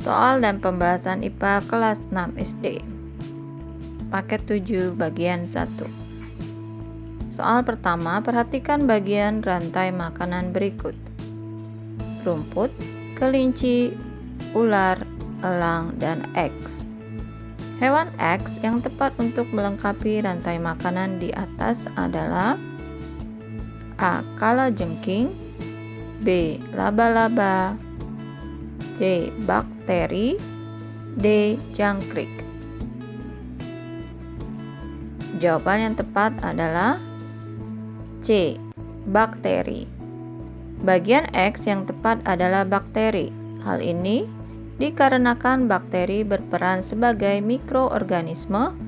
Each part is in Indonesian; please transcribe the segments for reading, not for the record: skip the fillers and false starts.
Soal dan pembahasan IPA kelas 6 SD. Paket 7 bagian 1. Soal pertama, perhatikan bagian rantai makanan berikut: rumput, kelinci, ular, elang, dan X. Hewan X yang tepat untuk melengkapi rantai makanan di atas adalah A. Kalajengking, B. Laba-laba, C. Bakteri, D. Jangkrik. Jawaban yang tepat adalah C. Bakteri. Bagian X yang tepat adalah bakteri. Hal ini dikarenakan bakteri berperan sebagai mikroorganisme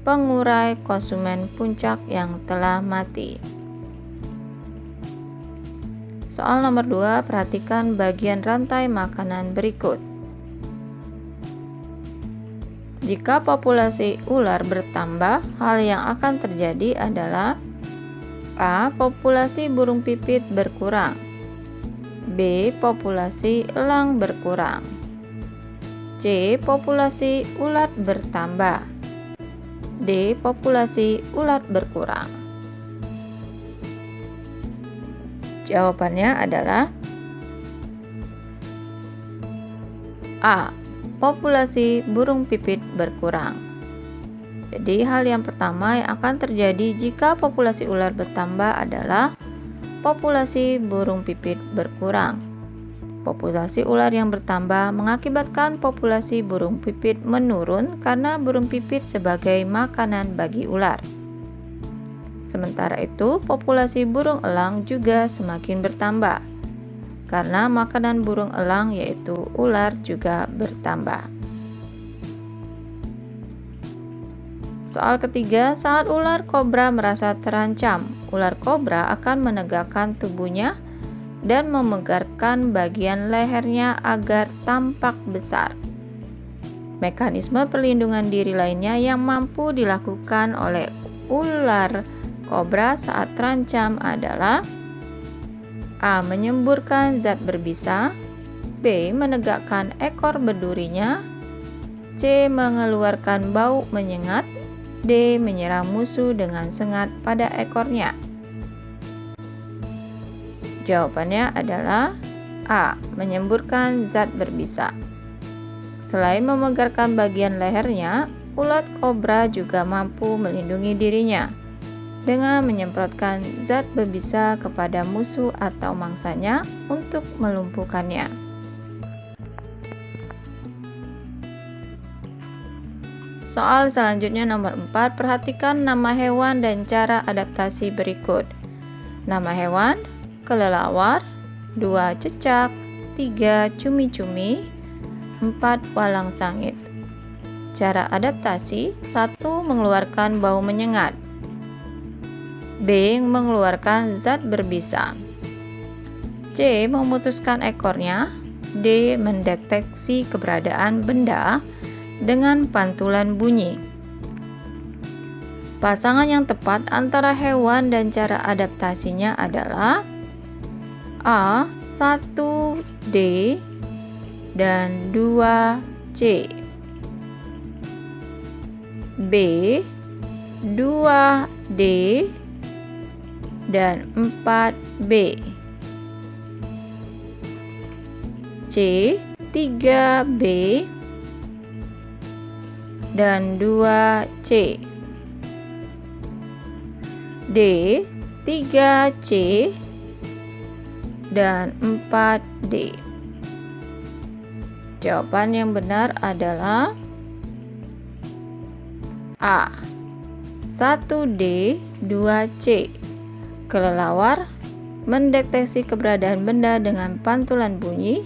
pengurai konsumen puncak yang telah mati. Soal nomor 2, perhatikan bagian rantai makanan berikut. Jika populasi ular bertambah, hal yang akan terjadi adalah A. Populasi burung pipit berkurang, B. Populasi elang berkurang, C. Populasi ulat bertambah, D. Populasi ulat berkurang. Jawabannya adalah A. Populasi burung pipit berkurang. Jadi hal yang pertama yang akan terjadi jika populasi ular bertambah adalah populasi burung pipit berkurang. Populasi ular yang bertambah mengakibatkan populasi burung pipit menurun karena burung pipit sebagai makanan bagi ular. Sementara itu, populasi burung elang juga semakin bertambah karena makanan burung elang yaitu ular juga bertambah. Soal ketiga, saat ular kobra merasa terancam, ular kobra akan menegakkan tubuhnya dan memegarkan bagian lehernya agar tampak besar. Mekanisme perlindungan diri lainnya yang mampu dilakukan oleh ular kobra saat terancam adalah A. Menyemburkan zat berbisa, B. Menegakkan ekor berdurinya, C. Mengeluarkan bau menyengat, D. Menyerang musuh dengan sengat pada ekornya. Jawabannya adalah A. Menyemburkan zat berbisa. Selain memegarkan bagian lehernya, ulat kobra juga mampu melindungi dirinya dengan menyemprotkan zat berbisa kepada musuh atau mangsanya untuk melumpuhkannya. Soal selanjutnya nomor 4, perhatikan nama hewan dan cara adaptasi berikut. Nama hewan: kelelawar, 2 cecak, 3 cumi-cumi, 4 walang sangit. Cara adaptasi: 1. Mengeluarkan bau menyengat, B. Mengeluarkan zat berbisa, C. Memutuskan ekornya, D. Mendeteksi keberadaan benda dengan pantulan bunyi. Pasangan yang tepat antara hewan dan cara adaptasinya adalah A. 1D dan 2C, B. 2D dan 4B, C. 3B dan 2C, D. 3C dan 4D. Jawaban yang benar adalah A. 1D, 2C. Kelelawar mendeteksi keberadaan benda dengan pantulan bunyi,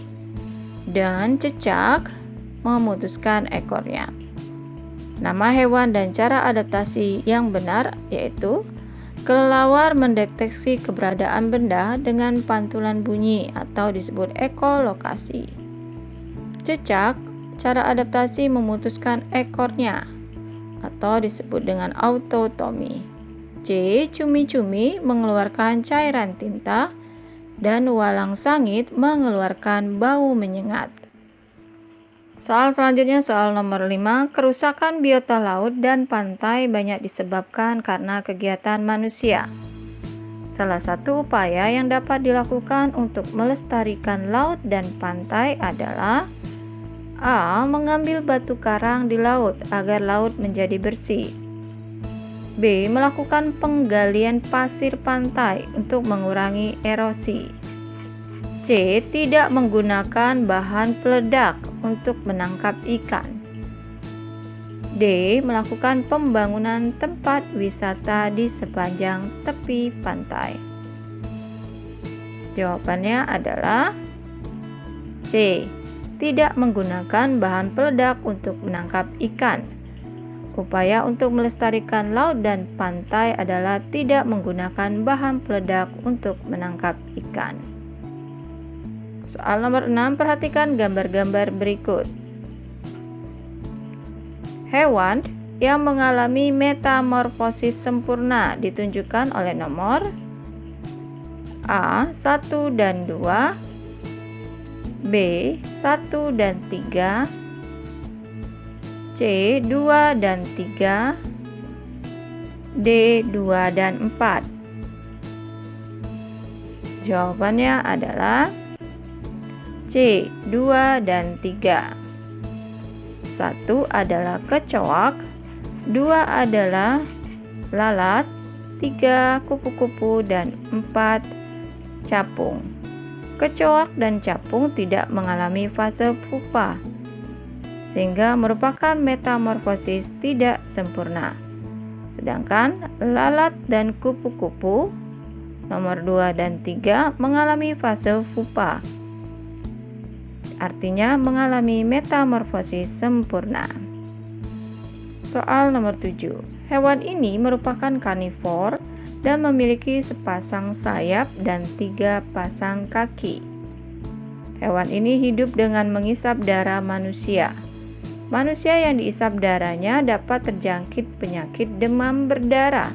dan cecak memutuskan ekornya. Nama hewan dan cara adaptasi yang benar yaitu kelelawar mendeteksi keberadaan benda dengan pantulan bunyi atau disebut ekolokasi. Cecak, cara adaptasi memutuskan ekornya atau disebut dengan autotomi. C. Cumi-cumi mengeluarkan cairan tinta dan walang sangit mengeluarkan bau menyengat. Soal selanjutnya, soal nomor 5, kerusakan biota laut dan pantai banyak disebabkan karena kegiatan manusia. Salah satu upaya yang dapat dilakukan untuk melestarikan laut dan pantai adalah A. Mengambil batu karang di laut agar laut menjadi bersih. B. Melakukan penggalian pasir pantai untuk mengurangi erosi. C. Tidak menggunakan bahan peledak untuk menangkap ikan. D. Melakukan pembangunan tempat wisata di sepanjang tepi pantai. Jawabannya adalah C. Tidak menggunakan bahan peledak untuk menangkap ikan. Upaya untuk melestarikan laut dan pantai adalah tidak menggunakan bahan peledak untuk menangkap ikan. Soal nomor 6, perhatikan gambar-gambar berikut. Hewan yang mengalami metamorfosis sempurna ditunjukkan oleh nomor A. 1 dan 2, B. 1 dan 3, C. 2 dan 3, D. 2 dan 4. Jawabannya adalah C. 2 dan 3. 1 adalah kecoak, 2 adalah lalat, 3 kupu-kupu, dan 4 capung. Kecoak dan capung tidak mengalami fase pupa, sehingga merupakan metamorfosis tidak sempurna. Sedangkan lalat dan kupu-kupu nomor 2 dan 3 mengalami fase pupa, artinya mengalami metamorfosis sempurna. Soal nomor 7. Hewan ini merupakan karnivor dan memiliki sepasang sayap dan 3 pasang kaki. Hewan ini hidup dengan mengisap darah manusia. Manusia yang diisap darahnya dapat terjangkit penyakit demam berdarah.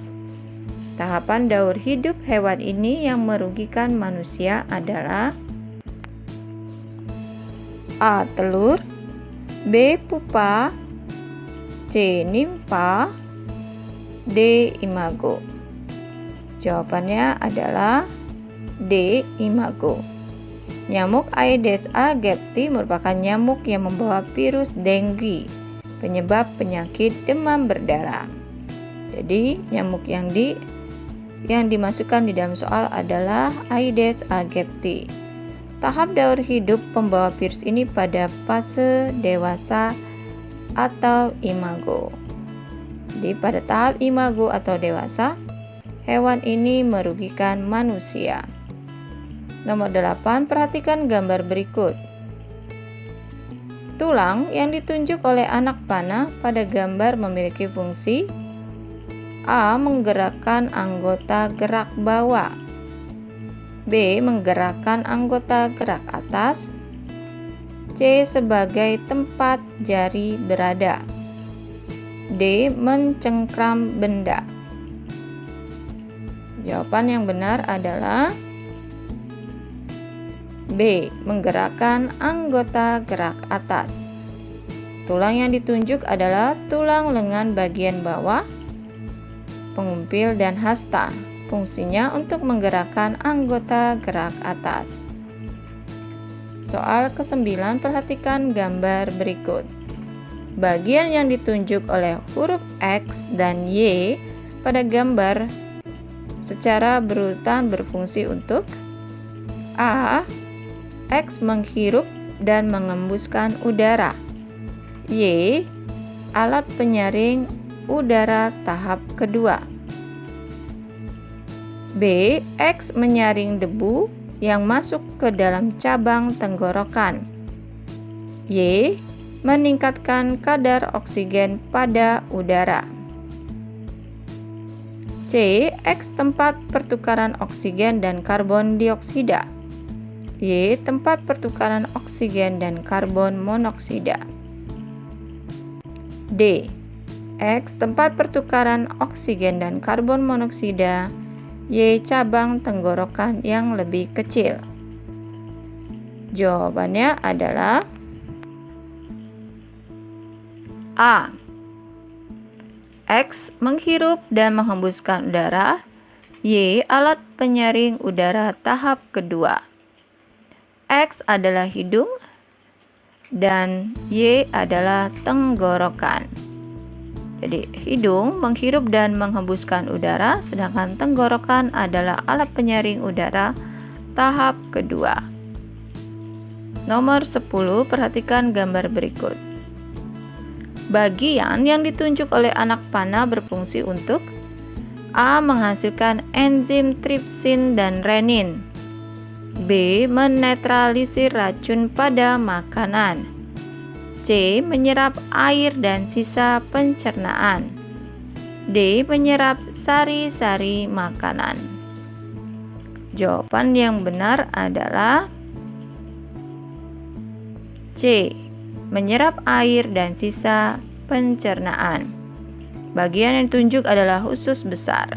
Tahapan daur hidup hewan ini yang merugikan manusia adalah A. Telur, B. Pupa, C. Nimfa, D. Imago. Jawabannya adalah D. Imago. Nyamuk Aedes aegypti merupakan nyamuk yang membawa virus dengue, penyebab penyakit demam berdarah. Jadi nyamuk yang dimasukkan di dalam soal adalah Aedes aegypti. Tahap daur hidup pembawa virus ini pada fase dewasa atau imago. Jadi pada tahap imago atau dewasa, hewan ini merugikan manusia. Nomor 8, perhatikan gambar berikut. Tulang yang ditunjuk oleh anak panah pada gambar memiliki fungsi A. Menggerakkan anggota gerak bawah, B. Menggerakkan anggota gerak atas, C. Sebagai tempat jari berada, D. Mencengkram benda. Jawaban yang benar adalah B. Menggerakkan anggota gerak atas. Tulang yang ditunjuk adalah tulang lengan bagian bawah, pengumpil, dan hasta. Fungsinya untuk menggerakkan anggota gerak atas. Soal ke-9, perhatikan gambar berikut. Bagian yang ditunjuk oleh huruf X dan Y pada gambar secara berurutan berfungsi untuk A. X menghirup dan mengembuskan udara, Y. Alat penyaring udara tahap kedua, B. X menyaring debu yang masuk ke dalam cabang tenggorokan, Y. Meningkatkan kadar oksigen pada udara, C. X tempat pertukaran oksigen dan karbon dioksida, Y. Tempat pertukaran oksigen dan karbon monoksida, D. X tempat pertukaran oksigen dan karbon monoksida, Y. Cabang tenggorokan yang lebih kecil. Jawabannya adalah A. X. Menghirup dan menghembuskan udara. Y. Alat penyaring udara tahap kedua. X adalah hidung dan Y adalah tenggorokan. Jadi hidung menghirup dan menghembuskan udara, sedangkan tenggorokan adalah alat penyaring udara tahap kedua. Nomor 10, perhatikan gambar berikut. Bagian yang ditunjuk oleh anak panah berfungsi untuk A. Menghasilkan enzim tripsin dan renin. B. Menetralisir racun pada makanan. C. Menyerap air dan sisa pencernaan. D. Menyerap sari-sari makanan. Jawaban yang benar adalah C. Menyerap air dan sisa pencernaan. Bagian yang ditunjuk adalah usus besar.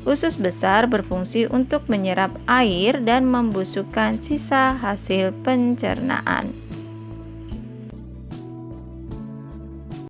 Usus besar berfungsi untuk menyerap air dan membusukkan sisa hasil pencernaan.